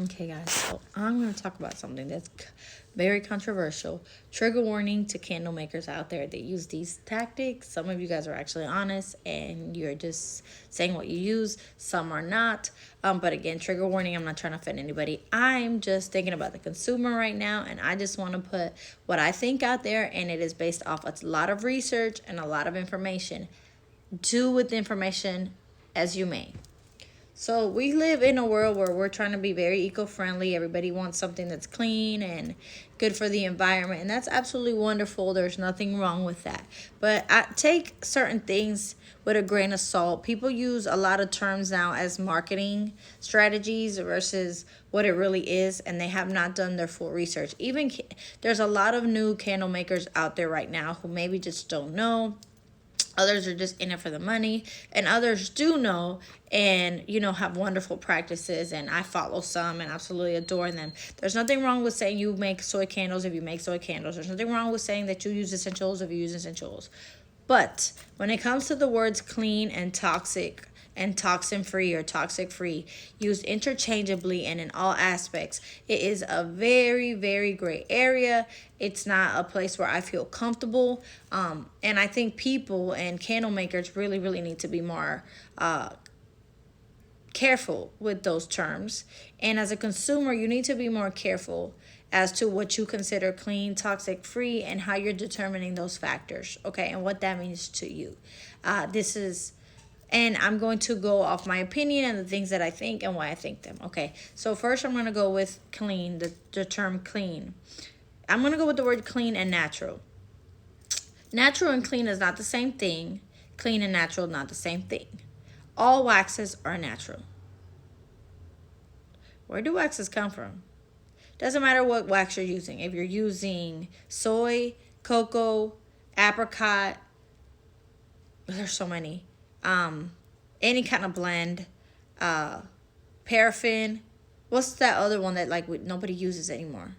Okay, guys, so I'm going to talk about something that's very controversial. Trigger warning to candle makers out there that use these tactics. Some of you guys are actually honest and you're just saying what you use, some are not. But again, trigger warning, I'm not trying to offend anybody. I'm just thinking about the consumer right now, and I just want to put what I think out there, and it is based off a lot of research and a lot of information. Do with the information as you may. So we live in a world where we're trying to be very eco-friendly. Everybody wants something that's clean and good for the environment, and that's absolutely wonderful. There's nothing wrong with that. But I take certain things with a grain of salt. People use a lot of terms now as marketing strategies versus what it really is, and they have not done their full research. Even there's a lot of new candle makers out there right now who maybe just don't know. Others are just in it for the money, and others do know and have wonderful practices, and I follow some and absolutely adore them. There's nothing wrong with saying you make soy candles if you make soy candles. There's nothing wrong with saying that you use essentials if you use essentials. But when it comes to the words clean and toxic and toxin free or toxic free used interchangeably and in all aspects, it is a very, very gray area. It's not a place where I feel comfortable. And I think people and candle makers really, really need to be more careful with those terms. And as a consumer, you need to be more careful as to what you consider clean, toxic free, and how you're determining those factors, okay, and what that means to you. And I'm going to go off my opinion and the things that I think and why I think them, okay? So first I'm going to go with clean, the term clean. I'm going to go with the word clean and natural. Natural and clean is not the same thing. Clean and natural not the same thing. All waxes are natural. Where do waxes come from? Doesn't matter what wax you're using. If you're using soy, cocoa, apricot, there's so many. Any kind of blend, paraffin. What's that other one that nobody uses anymore?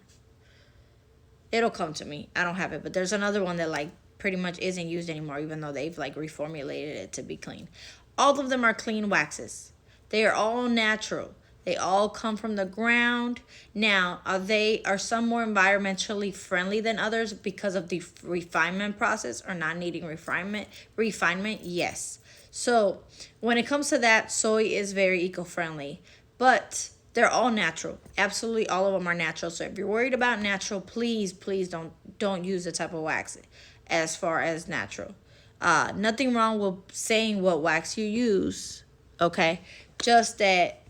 It'll come to me. I don't have it, but there's another one that pretty much isn't used anymore, even though they've reformulated it to be clean. All of them are clean waxes. They are all natural. They all come from the ground. Now, are some more environmentally friendly than others because of the refinement process or not needing refinement? Yes. So when it comes to that, soy is very eco-friendly, but they're all natural. Absolutely all of them are natural. So if you're worried about natural, please don't use the type of wax as far as natural. Nothing wrong with saying what wax you use, okay? Just that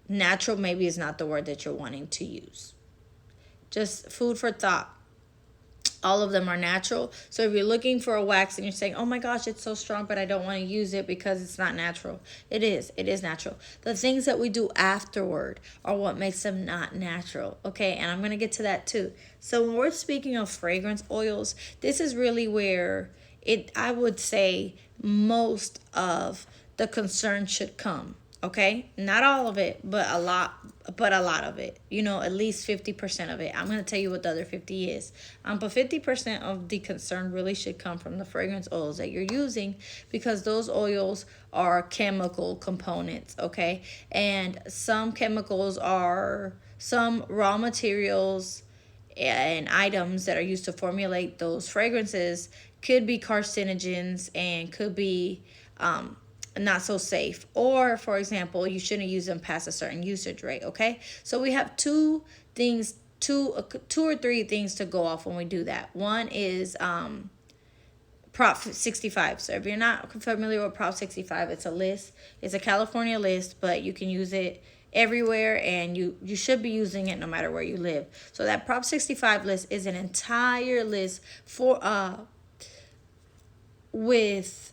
natural maybe is not the word that you're wanting to use. Just food for thought. All of them are natural. So if you're looking for a wax and you're saying, oh my gosh, it's so strong, but I don't want to use it because it's not natural. It is natural. The things that we do afterward are what makes them not natural. Okay, and I'm going to get to that too. So when we're speaking of fragrance oils, this is really where I would say most of the concern should come. Okay, not all of it, but a lot of it. At least 50% of it. I'm gonna tell you what the other 50 is. But 50% of the concern really should come from the fragrance oils that you're using, because those oils are chemical components. Okay, and some chemicals are some raw materials and items that are used to formulate those fragrances could be carcinogens and could be not so safe, or for example, you shouldn't use them past a certain usage rate. Okay, so we have two or three things to go off when we do that. One is Prop 65. So if you're not familiar with Prop 65, it's a list. It's a California list, but you can use it everywhere, and you should be using it no matter where you live. So that Prop 65 list is an entire list for with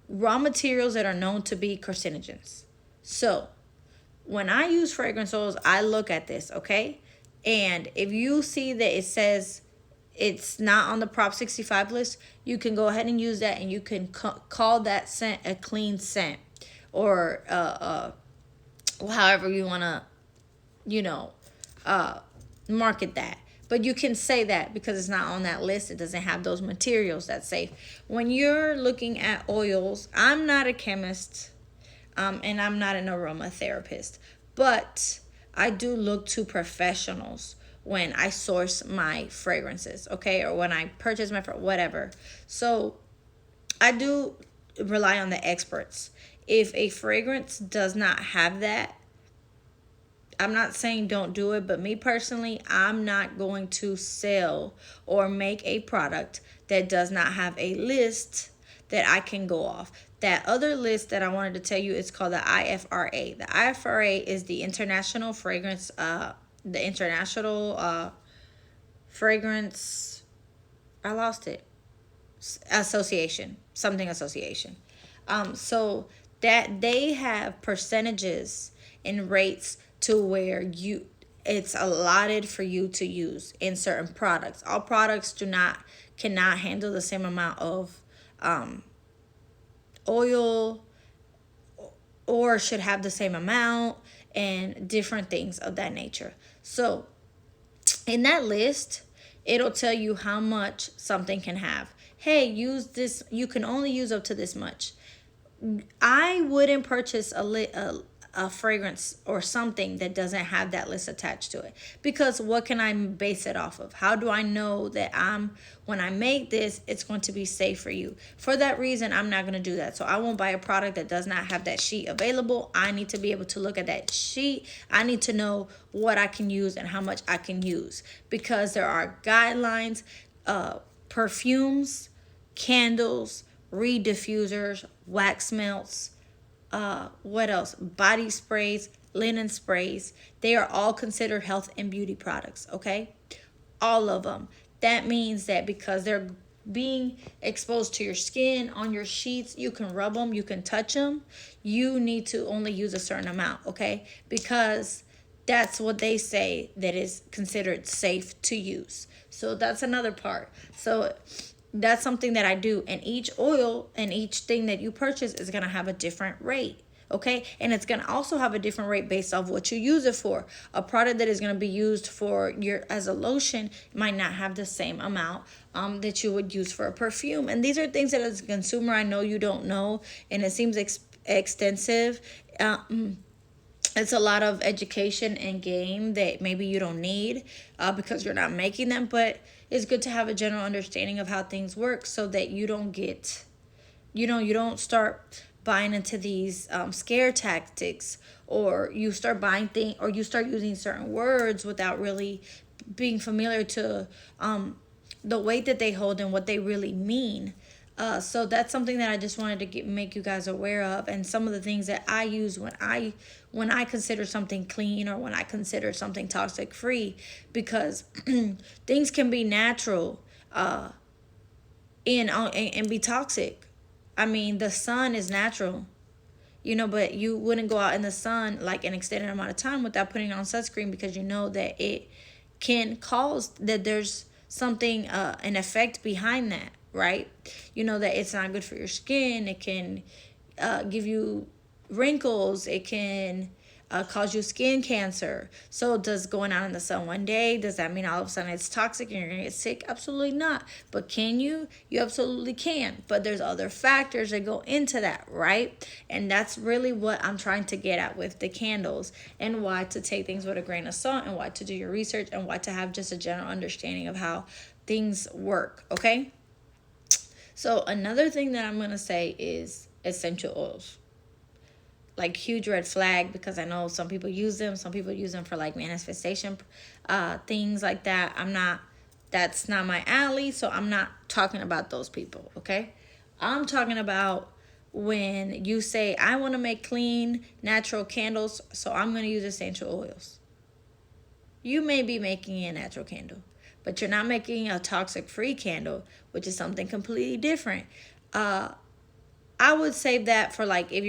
raw materials that are known to be carcinogens. So when I use fragrance oils, I look at this, okay? And if you see that it says it's not on the Prop 65 list, you can go ahead and use that, and you can call that scent a clean scent, or however you want to, market that. But you can say that because it's not on that list. It doesn't have those materials that's safe. When you're looking at oils, I'm not a chemist, and I'm not an aromatherapist. But I do look to professionals when I source my fragrances, okay, or when I purchase my whatever. So I do rely on the experts. If a fragrance does not have that, I'm not saying don't do it, but me personally, I'm not going to sell or make a product that does not have a list that I can go off. That other list that I wanted to tell you is called the IFRA. The IFRA is the International Fragrance, the International Fragrance. I lost it. Association, something association. So that they have percentages and rates to where it's allotted for you to use in certain products. All products cannot handle the same amount of oil or should have the same amount and different things of that nature. So in that list, it'll tell you how much something can have. Hey, use this. You can only use up to this much. I wouldn't purchase a fragrance or something that doesn't have that list attached to it, because what can I base it off of? How do I know that when I make this, it's going to be safe for you? For that reason, I'm not going to do that. So I won't buy a product that does not have that sheet available. I need to be able to look at that sheet. I need to know what I can use and how much I can use, because there are guidelines, perfumes, candles, reed diffusers, wax melts, what else? Body sprays, linen sprays. They are all considered health and beauty products, okay? All of them. That means that because they're being exposed to your skin, on your sheets, you can rub them, you can touch them. You need to only use a certain amount, okay? Because that's what they say that is considered safe to use. So that's another part. So that's something that I do. And each oil and each thing that you purchase is going to have a different rate. Okay. And it's going to also have a different rate based off what you use it for. A product that is going to be used for as a lotion might not have the same amount that you would use for a perfume. And these are things that as a consumer, I know you don't know. And it seems extensive. It's a lot of education and game that maybe you don't need because you're not making them. But it's good to have a general understanding of how things work so that you don't you don't start buying into these scare tactics, or you start buying things, or you start using certain words without really being familiar to the weight that they hold and what they really mean. So that's something that I just wanted to make you guys aware of, and some of the things that I use when I consider something clean or when I consider something toxic free, because things can be natural and be toxic. I mean, the sun is natural, but you wouldn't go out in the sun like an extended amount of time without putting on sunscreen, because you know that it can cause that there's something an effect behind that, right? You know that it's not good for your skin. It can give you wrinkles. It can cause you skin cancer. So does going out in the sun one day, does that mean all of a sudden it's toxic and you're gonna get sick? Absolutely not. But can you? You absolutely can. But there's other factors that go into that, right? And that's really what I'm trying to get at with the candles, and why to take things with a grain of salt, and why to do your research, and why to have just a general understanding of how things work, okay? So another thing that I'm going to say is essential oils. Like, huge red flag, because I know some people use them. Some people use them for like manifestation things like that. That's not my alley, so I'm not talking about those people, okay? I'm talking about when you say, I want to make clean, natural candles, so I'm going to use essential oils. You may be making a natural candle, but you're not making a toxic-free candle, which is something completely different. I would save that for like if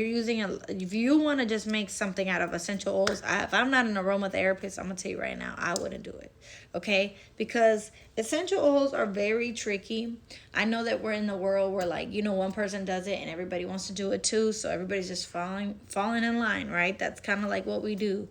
you want to just make something out of essential oils. If I'm not an aromatherapist, I'm gonna tell you right now, I wouldn't do it. Okay, because essential oils are very tricky. I know that we're in the world where one person does it and everybody wants to do it too, so everybody's just falling in line, right? That's kind of like what we do.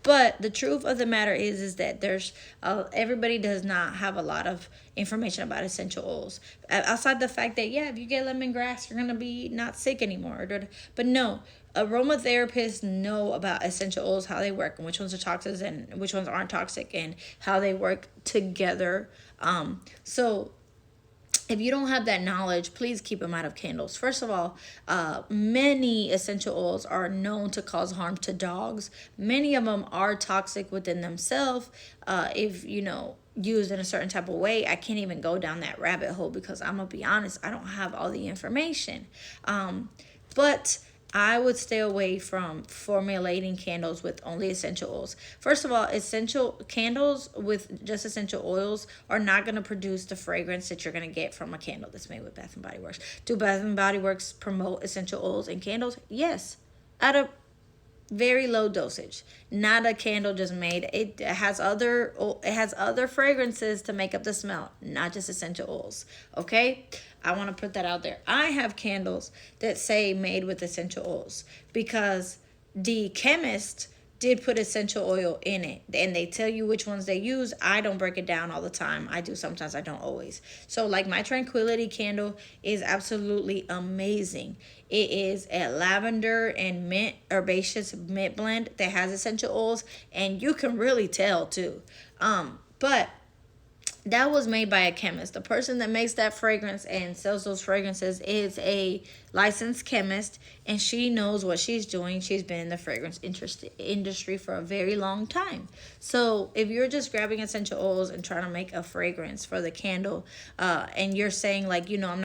But the truth of the matter is that there's everybody does not have a lot of information about essential oils. Outside the fact that, if you get lemongrass, you're going to be not sick anymore. But no, Aromatherapists know about essential oils, how they work, and which ones are toxic and which ones aren't toxic, and how they work together. So if you don't have that knowledge, please keep them out of candles. First of all, many essential oils are known to cause harm to dogs. Many of them are toxic within themselves. If used in a certain type of way, I can't even go down that rabbit hole because I'm gonna be honest, I don't have all the information. But I would stay away from formulating candles with only essential oils. First of all, essential candles with just essential oils are not going to produce the fragrance that you're going to get from a candle that's made with Bath and Body Works. Do Bath and Body Works promote essential oils in candles? Yes, at a very low dosage. Not a candle just made. It has other fragrances to make up the smell, not just essential oils. Okay? I want to put that out there. I have candles that say made with essential oils because the chemist did put essential oil in it, and they tell you which ones they use. I don't break it down all the time. I do sometimes, I don't always. So like my Tranquility candle is absolutely amazing. It is a lavender and mint herbaceous mint blend that has essential oils, and you can really tell too. But that was made by a chemist. The person that makes that fragrance and sells those fragrances is a licensed chemist, and she knows what she's doing. She's been in the fragrance industry for a very long time. So if you're just grabbing essential oils and trying to make a fragrance for the candle, and you're saying like, I'm